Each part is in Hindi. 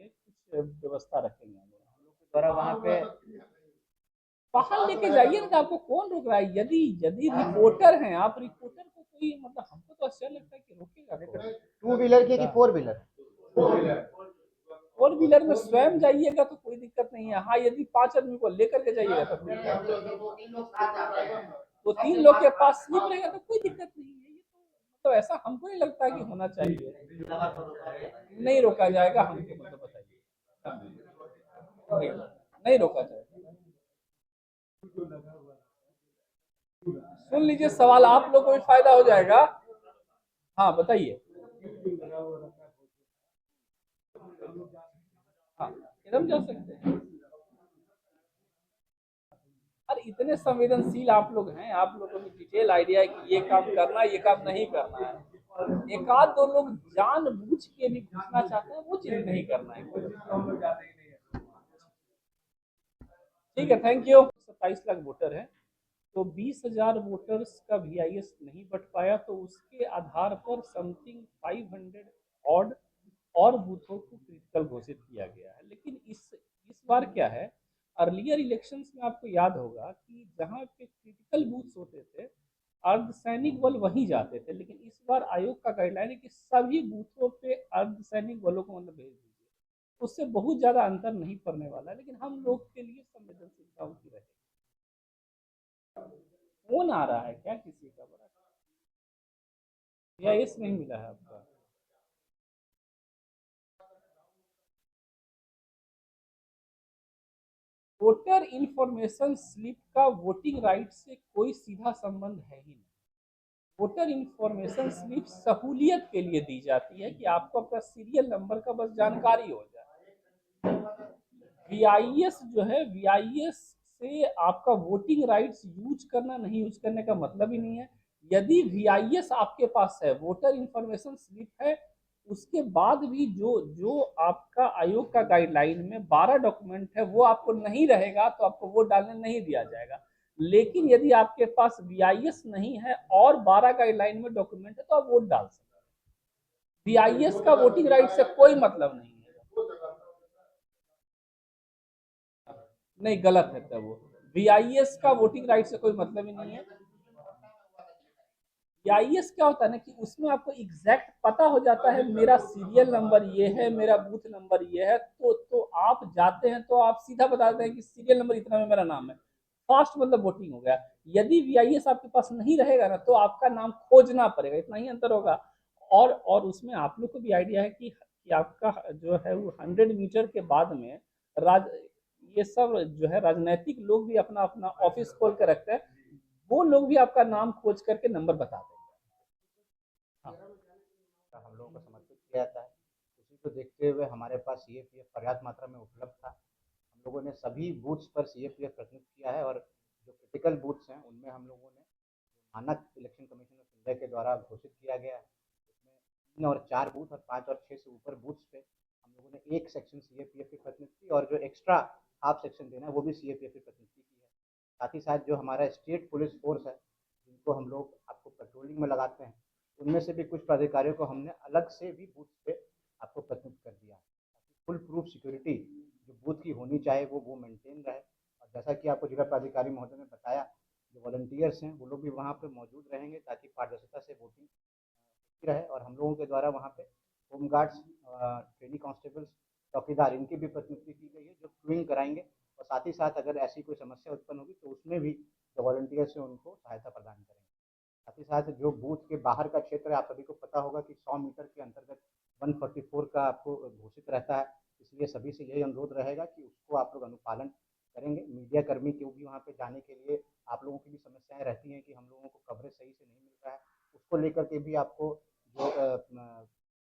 करेंगे, कुछ व्यवस्था रखेंगे हम लोग के तो द्वारा वहाँ पे। वाहन लेके जाइए ना, आपको कौन रोक रहा है? यदि यदि रिपोर्टर हैं आप, रिपोर्टर को कोई मतलब, हमको तो आश्चर्य लगता है कि रोकेगा कौन? टू व्हीलर की कि फोर व्हीलर? फोर व्हीलर में स्वयं जाइएगा तो कोई दिक्कत नहीं है। हाँ, यदि 5 आदमी को लेकर के जाइएगा तो तो 3 लोग के पास स्लिप रहेगा तो कोई दिक्कत नहीं है। ये तो ऐसा हमको नहीं लगता कि होना चाहिए। नहीं रोका जाएगा, हमको मतलब बताइए। नहीं रोका जाएगा। सुन लीजिए सवाल, आप लोग को भी फायदा हो जाएगा। हाँ बताइए। हाँ, एकदम जा सकते हैं। और इतने संवेदनशील आप लोग हैं, आप लोगों को डिटेल आइडिया है कि ये काम करना है, ये काम नहीं करना है। एक आध दो लोग जानबूझ के भी घुसना चाहते हैं, वो चीज नहीं करना है। ठीक है, थैंक यू। 27 लाख वोटर है, तो 20,000 वोटर्स का VIS नहीं बट पाया, तो उसके आधार पर समथिंग 500 ऑड और बूथों को क्रिटिकल घोषित किया गया है। लेकिन इस बार क्या है, अर्लियर इलेक्शंस में आपको याद होगा कि जहाँ पे क्रिटिकल बूथ्स होते थे, अर्धसैनिक बल वहीं जाते थे। लेकिन इस बार आयोग का गाइडलाइन है कि सभी बूथों पे अर्धसैनिक बलों को मतलब भेज दीजिए। उससे बहुत ज्यादा अंतर नहीं पड़ने वाला है, लेकिन हम लोग के लिए संवेदनशीलता की रहेगी। फोन आ रहा है क्या किसी का? बड़ा या इस नहीं मिला है आपका? वोटर इंफॉर्मेशन स्लिप का वोटिंग राइट से कोई सीधा संबंध है ही नहीं। वोटर इंफॉर्मेशन स्लिप सहूलियत के लिए दी जाती है कि आपको अपना सीरियल नंबर का बस जानकारी हो जाए। VIS जो है, VIS से आपका वोटिंग राइट्स यूज करना नहीं यूज करने का मतलब ही नहीं है। यदि VIS आपके पास है, वोटर इंफॉर्मेशन स्लिप है, उसके बाद भी जो जो आपका आयोग का गाइडलाइन में 12 डॉक्यूमेंट है वो आपको नहीं रहेगा, तो आपको वोट डालने नहीं दिया जाएगा। लेकिन यदि आपके पास VIS नहीं है और 12 गाइडलाइन में डॉक्यूमेंट है, तो आप वोट डाल सकते हैं। VIS का वोटिंग राइट से कोई मतलब नहीं है। नहीं, गलत है तब वो। VIS का वोटिंग राइट से कोई मतलब ही नहीं है। VIS क्या होता है ना कि उसमें आपको एग्जैक्ट पता हो जाता है, मेरा सीरियल नंबर ये है, मेरा बूथ नंबर ये है, तो आप जाते हैं तो आप सीधा बताते हैं कि सीरियल नंबर इतना में मेरा नाम है। फास्ट मतलब वोटिंग हो गया। यदि VIS आपके पास नहीं रहेगा ना, तो आपका नाम खोजना पड़ेगा, इतना ही अंतर होगा। और उसमें आप लोग को भी आइडिया है कि आपका जो है वो 100 मीटर के बाद में राज ये सब जो है राजनीतिक लोग भी अपना अपना ऑफिस खोल के रखते हैं। वो लोग भी आपका नाम खोज करके नंबर बता देंगे। हाँ। हम लोगों को समर्पित किया जाता है। उसी को देखते हुए हमारे पास CAPF पर्याप्त मात्रा में उपलब्ध था। हम लोगों ने सभी बूथ्स पर CAPF प्रतिनिधित्व किया है, और जो क्रिटिकल बूथ्स हैं उनमें हम लोगों ने मानक इलेक्शन कमीशन ऑफ इंडिया के द्वारा घोषित किया गया है, उसमें 3 और 4 बूथ और 5 और 6 से ऊपर बूथ्स पे हम लोगों ने एक सेक्शन CAPF की प्रतिनिधित्व की, और जो एक्स्ट्रा हाफ सेक्शन देना है वो भी CAPF की प्रतिनिधित्व की है। साथ ही साथ जो हमारा स्टेट पुलिस फोर्स है, जिनको हम लोग आपको पेट्रोलिंग में लगाते हैं, उनमें से भी कुछ प्राधिकारियों को हमने अलग से भी बूथ पे आपको प्रतिनिधित्व कर दिया है, ताकि फुल प्रूफ सिक्योरिटी जो बूथ की होनी चाहिए वो मेंटेन रहे। और जैसा कि आपको जिला प्राधिकारी महोदय ने बताया, जो वॉलंटियर्स हैं वो लोग भी वहाँ पे मौजूद रहेंगे, ताकि पारदर्शिता से वोटिंग रहे। और हम लोगों के द्वारा वहाँ पे होमगार्ड्स, ट्रेनी कांस्टेबल्स, चौकीदार, इनकी भी प्रतिनियुक्ति की गई है, जो क्यूइंग कराएंगे। और साथ ही साथ अगर ऐसी कोई समस्या उत्पन्न होगी तो उसमें भी जो वॉलंटियर्स हैं उनको सहायता प्रदान करेंगे। साथ ही साथ जो बूथ के बाहर का क्षेत्र है, आप सभी को पता होगा कि 100 मीटर के अंतर्गत 144 का आपको घोषित रहता है, इसलिए सभी से यही अनुरोध रहेगा कि उसको आप लोग अनुपालन करेंगे। मीडिया कर्मी को भी वहाँ पे जाने के लिए आप लोगों की भी समस्याएं रहती हैं कि हम लोगों को कवरेज सही से नहीं मिल रहा है, उसको लेकर के भी आपको जो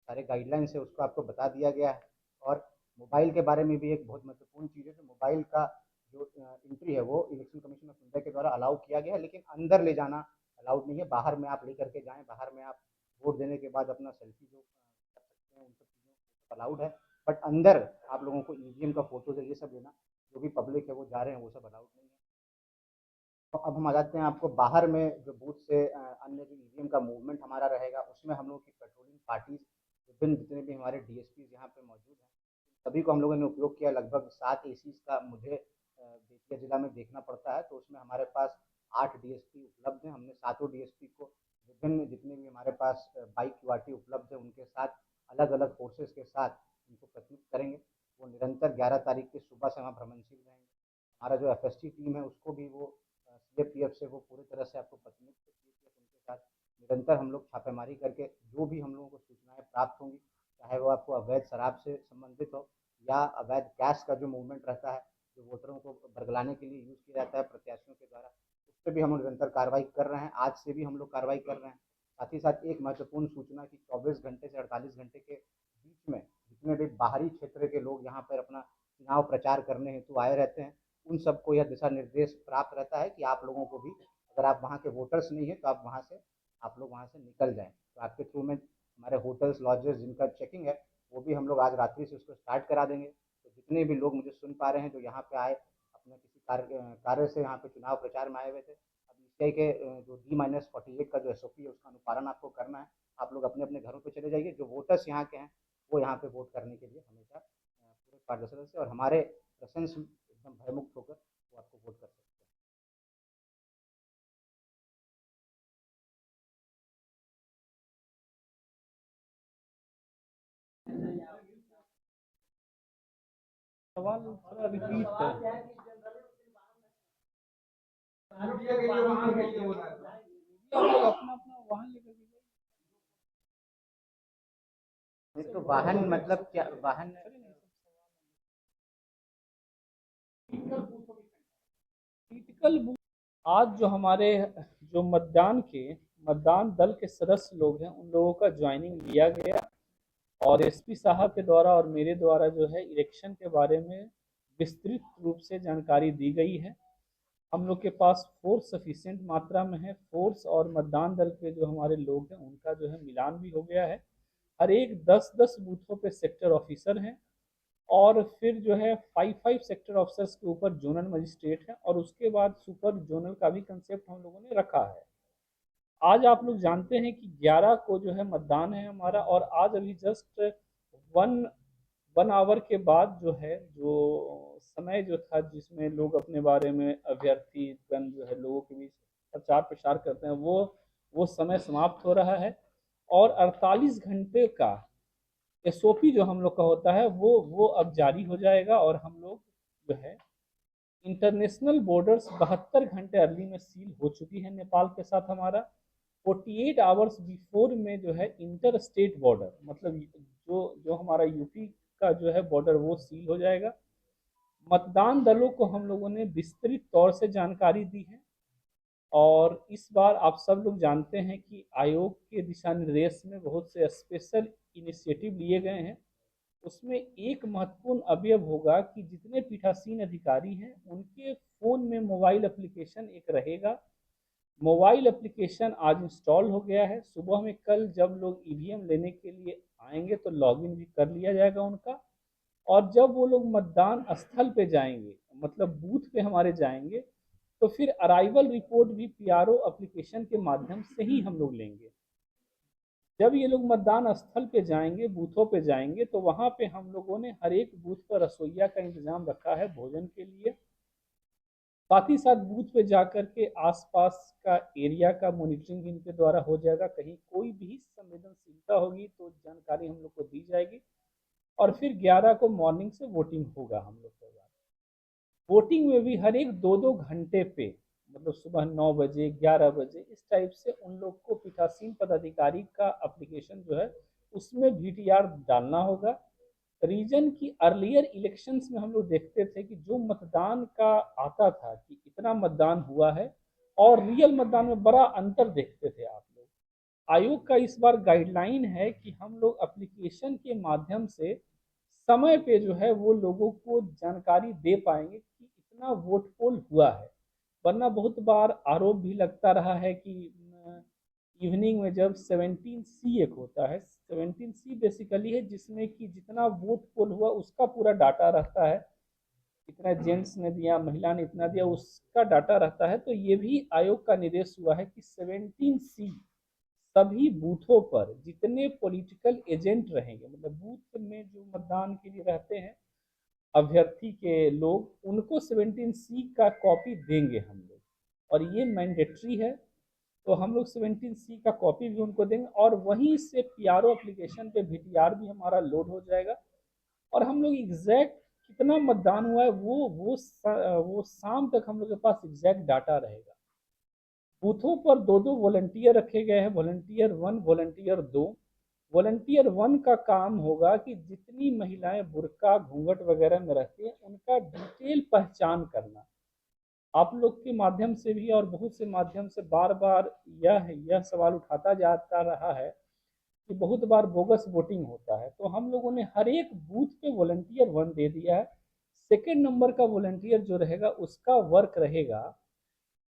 सारे गाइडलाइंस है उसको आपको बता दिया गया है। और मोबाइल के बारे में भी एक बहुत महत्वपूर्ण चीज़ है कि मोबाइल का जो एंट्री है वो इलेक्शन कमीशन ऑफ इंडिया के द्वारा अलाउ किया गया है, लेकिन अंदर ले जाना अलाउड नहीं है। बाहर में आप लेकर के जाएँ, बाहर में आप वोट देने के बाद अपना सेल्फी जो कर सकते हैं, उन सब चीज़ों अलाउड है। बट अंदर आप लोगों को EVM का फोटोज है ये सब लेना, जो भी पब्लिक है वो जा रहे हैं, वो सब अलाउड नहीं है। तो अब हम आ जाते हैं आपको बाहर में जो बूथ से अन्य जो EVM का मूवमेंट हमारा रहेगा, उसमें हम लोग की पेट्रोलिंग पार्टीज, विभिन्न जितने भी हमारे DSPs यहाँ पे मौजूद हैं, सभी को हम लोगों ने उपयोग किया। लगभग 7 एसीज़ का मुझे बेतिया ज़िला में देखना पड़ता है, तो उसमें हमारे पास 8 डीएसपी उपलब्ध हैं। हमने सातों डीएसपी को विभिन्न जितने भी हमारे पास बाइक क्यूआरटी उपलब्ध है उनके साथ अलग-अलग फोर्सेस के साथ उनको प्रतिनिधित्व करेंगे। वो निरंतर 11 तारीख की सुबह से वहाँ भ्रमणशील रहेंगे। हमारा जो एफएसटी टीम है उसको भी वो सीएपीएफ से वो पूरी तरह से आपको प्रतिनिधित्व सीएपीएफ उनके साथ निरंतर हम लोग छापेमारी करके जो भी हम लोगों को सूचनाएं प्राप्त होंगी, चाहे वो आपको अवैध शराब से संबंधित हो या अवैध कैश का जो मूवमेंट रहता है, जो वोटरों को बरगलाने के लिए यूज़ किया जाता है प्रत्याशियों के द्वारा, उस पर भी हम लोग निरंतर कार्रवाई कर रहे हैं। आज से भी हम लोग कार्रवाई कर रहे हैं। साथ ही साथ एक महत्वपूर्ण सूचना कि 24 घंटे से 48 घंटे के बीच में जितने भी बाहरी क्षेत्र के लोग यहाँ पर अपना चुनाव प्रचार करने हेतु आए रहते हैं, उन सबको यह दिशा निर्देश प्राप्त रहता है कि आप लोगों को भी, अगर आप वहाँ के वोटर्स नहीं हैं तो आप लोग वहाँ से निकल जाएं। तो आपके थ्रू में हमारे होटल्स लॉजेस जिनका चेकिंग है वो भी हम लोग आज रात्रि से उसको स्टार्ट करा देंगे। तो जितने भी लोग मुझे सुन पा रहे हैं जो यहाँ पे आए अपने किसी कार्य से यहाँ पे चुनाव प्रचार में आए हुए थे, अब ईसीआई के जो D-48 का जो एसओपी है उसका अनुपालन आपको करना है। आप लोग अपने अपने घरों पर चले जाइए। जो वोटर्स यहाँ के हैं वो यहाँ पे वोट करने के लिए हमेशा पूरे पारदर्शिता से और हमारे प्रसन्न एकदम भयमुक्त होकर वो आपको वोट कर सकते हैं। सवाल थोड़ा रिपीट कर। आप लोग अपना अपना वाहन लेकर के जाइए। नहीं तो वाहन मतलब क्या वाहन? क्रिटिकल बूथ आज जो हमारे जो मतदान दल के सदस्य लोग हैं उन लोगों का ज्वाइनिंग लिया गया और एसपी साहब के द्वारा और मेरे द्वारा जो है इलेक्शन के बारे में विस्तृत रूप से जानकारी दी गई है। हम लोग के पास फोर्स सफिशिएंट मात्रा में है। फोर्स और मतदान दल के जो हमारे लोग हैं उनका जो है मिलान भी हो गया है। हर एक 10-10 बूथों पे सेक्टर ऑफिसर हैं और फिर जो है 5-5 सेक्टर ऑफिसर्स के ऊपर जोनल मजिस्ट्रेट है और उसके बाद सुपर जोनल का भी कंसेप्ट हम लोगों ने रखा है। आज आप लोग जानते हैं कि 11 को जो है मतदान है हमारा और आज अभी जस्ट वन वन आवर के बाद जो है जो समय जो था जिसमें लोग अपने बारे में अभ्यर्थी गण जो है लोगों के बीच प्रचार प्रसार करते हैं वो समय समाप्त हो रहा है और 48 घंटे का एसओपी जो हम लोग का होता है वो अब जारी हो जाएगा और हम लोग जो है इंटरनेशनल बॉर्डर्स 72 घंटे अर्ली में सील हो चुकी है नेपाल के साथ हमारा। 48 आवर्स बिफोर में जो है इंटर स्टेट बॉर्डर मतलब जो जो हमारा यूपी का जो है बॉर्डर वो सील हो जाएगा। मतदान दलों को हम लोगों ने विस्तृत तौर से जानकारी दी है और इस बार आप सब लोग जानते हैं कि आयोग के दिशा निर्देश में बहुत से स्पेशल इनिशिएटिव लिए गए हैं। उसमें एक महत्वपूर्ण अवयव होगा कि जितने पीठासीन अधिकारी हैं उनके फ़ोन में मोबाइल एप्लीकेशन एक रहेगा। मोबाइल एप्लीकेशन आज इंस्टॉल हो गया है। सुबह में कल जब लोग ईवीएम लेने के लिए आएंगे तो लॉगिन भी कर लिया जाएगा उनका और जब वो लोग मतदान स्थल पे जाएंगे मतलब बूथ पे हमारे जाएंगे तो फिर अराइवल रिपोर्ट भी पीआरओ एप्लीकेशन के माध्यम से ही हम लोग लेंगे। जब ये लोग मतदान स्थल पे जाएंगे बूथों पे जाएंगे तो वहाँ पे हम लोगों ने हर एक बूथ पर रसोइया का इंतजाम रखा है भोजन के लिए। साथ ही साथ बूथ पे जाकर के आसपास का एरिया का मॉनिटरिंग इनके द्वारा हो जाएगा। कहीं कोई भी संवेदनशीलता होगी तो जानकारी हम लोग को दी जाएगी और फिर 11 को मॉर्निंग से वोटिंग होगा हम लोग के बाद। वोटिंग में भी हर एक 2-2 घंटे पे मतलब सुबह 9 बजे 11 बजे इस टाइप से उन लोग को पीठासीन पदाधिकारी का एप्लीकेशन जो है उसमें वीटीआर डालना होगा। रीजन की अर्लियर इलेक्शंस में हम लोग देखते थे कि जो मतदान का आता था कि इतना मतदान हुआ है और रियल मतदान में बड़ा अंतर देखते थे आप लोग। आयोग का इस बार गाइडलाइन है कि हम लोग एप्लीकेशन के माध्यम से समय पे जो है वो लोगों को जानकारी दे पाएंगे कि इतना वोट पोल हुआ है। वरना बहुत बार आरोप भी लगता रहा है कि इवनिंग में जब 17C एक होता है 17C बेसिकली है जिसमें कि जितना वोट पोल हुआ उसका पूरा डाटा रहता है, इतना जेंट्स ने दिया महिला ने इतना दिया उसका डाटा रहता है। तो ये भी आयोग का निर्देश हुआ है कि 17C सभी बूथों पर जितने पॉलिटिकल एजेंट रहेंगे, मतलब बूथ में जो मतदान के लिए रहते हैं अभ्यर्थी के लोग, उनको 17C का कॉपी देंगे हम लोग, और ये मैंडेटरी है। तो हम लोग 17C का कॉपी भी उनको देंगे, और वहीं से PRO एप्लीकेशन पे VTR भी हमारा लोड हो जाएगा, और हम लोग एग्जैक्ट कितना मतदान हुआ है वो शाम तक हम लोग के पास एग्जैक्ट डाटा रहेगा। बूथों पर दो दो वॉलंटियर रखे गए हैं, वॉलंटियर 1, वॉलंटियर 2। वॉलंटियर 1 का काम होगा कि जितनी महिलाएं बुर्का घूंघट वगैरह में रहती हैं उनका डिटेल पहचान करना। आप लोग के माध्यम से भी और बहुत से माध्यम से बार बार यह सवाल उठाता जाता रहा है कि बहुत बार बोगस वोटिंग होता है, तो हम लोगों ने हर एक बूथ पे वॉलंटियर 1 दे दिया है। सेकेंड नंबर का वॉलंटियर जो रहेगा उसका वर्क रहेगा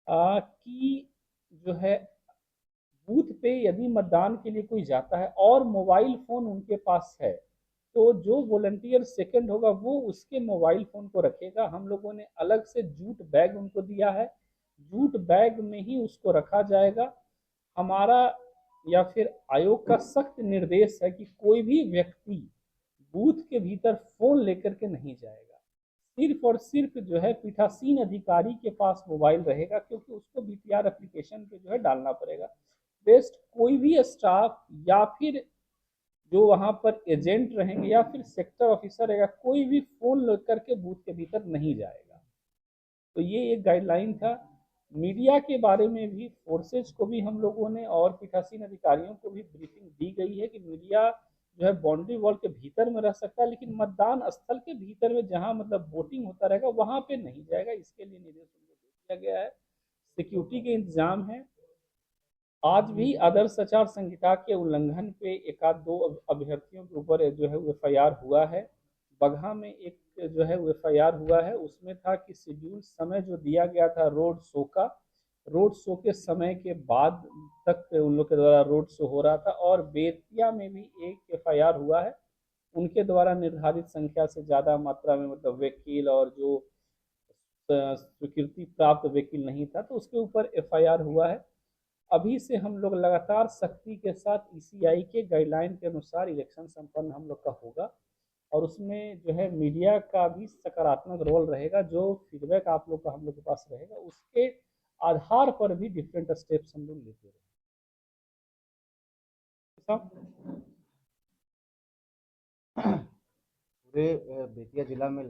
कि जो है बूथ पे यदि मतदान के लिए कोई जाता है और मोबाइल फ़ोन उनके पास है, तो जो वॉलंटियर सेकंड होगा वो उसके मोबाइल फ़ोन को रखेगा। हम लोगों ने अलग से जूट बैग उनको दिया है, जूट बैग में ही उसको रखा जाएगा। हमारा या फिर आयोग का सख्त निर्देश है कि कोई भी व्यक्ति बूथ के भीतर फ़ोन लेकर के नहीं जाएगा। सिर्फ और सिर्फ जो है पीठासीन अधिकारी के पास मोबाइल रहेगा, क्योंकि उसको VTR एप्लीकेशन पे जो है डालना पड़ेगा। बेस्ट कोई भी स्टाफ या फिर जो वहाँ पर एजेंट रहेंगे या फिर सेक्टर ऑफिसर रहेगा, कोई भी फ़ोन लेकर के बूथ के भीतर नहीं जाएगा। तो ये एक गाइडलाइन था। मीडिया के बारे में भी फोर्सेज को भी हम लोगों ने और पीठासीन अधिकारियों को भी ब्रीफिंग दी गई है कि मीडिया जो है बाउंड्री वॉल के भीतर में रह सकता है, लेकिन मतदान स्थल के भीतर में जहाँ मतलब वोटिंग होता रहेगा वहाँ पे नहीं जाएगा। इसके लिए निर्देश उनको दे दिया गया है। सिक्योरिटी के इंतजाम है। आज भी आदर्श आचार संहिता के उल्लंघन पे एक आध दो अभ्यर्थियों के ऊपर जो है FIR हुआ है। बगहा में एक जो है FIR हुआ है, उसमें था कि शेड्यूल समय जो दिया गया था रोड शो का, रोड शो के समय के बाद तक उन लोग के द्वारा रोड शो हो रहा था। और बेतिया में भी एक FIR हुआ है, उनके द्वारा निर्धारित संख्या से ज़्यादा मात्रा में मतलब वकील और जो स्वीकृति प्राप्त वकील नहीं था, तो उसके ऊपर FIR हुआ है। अभी से हम लोग लगातार सख्ती के साथ ECI के गाइडलाइन के अनुसार इलेक्शन संपन्न हम लोग का होगा, और उसमें जो है मीडिया का भी सकारात्मक रोल रहेगा। जो फीडबैक आप लोग का हम लोग के पास रहेगा उसके आधार पर भी डिफरेंट स्टेप्स हम लोग लेते रहेंगे। पूरे बेतिया जिला में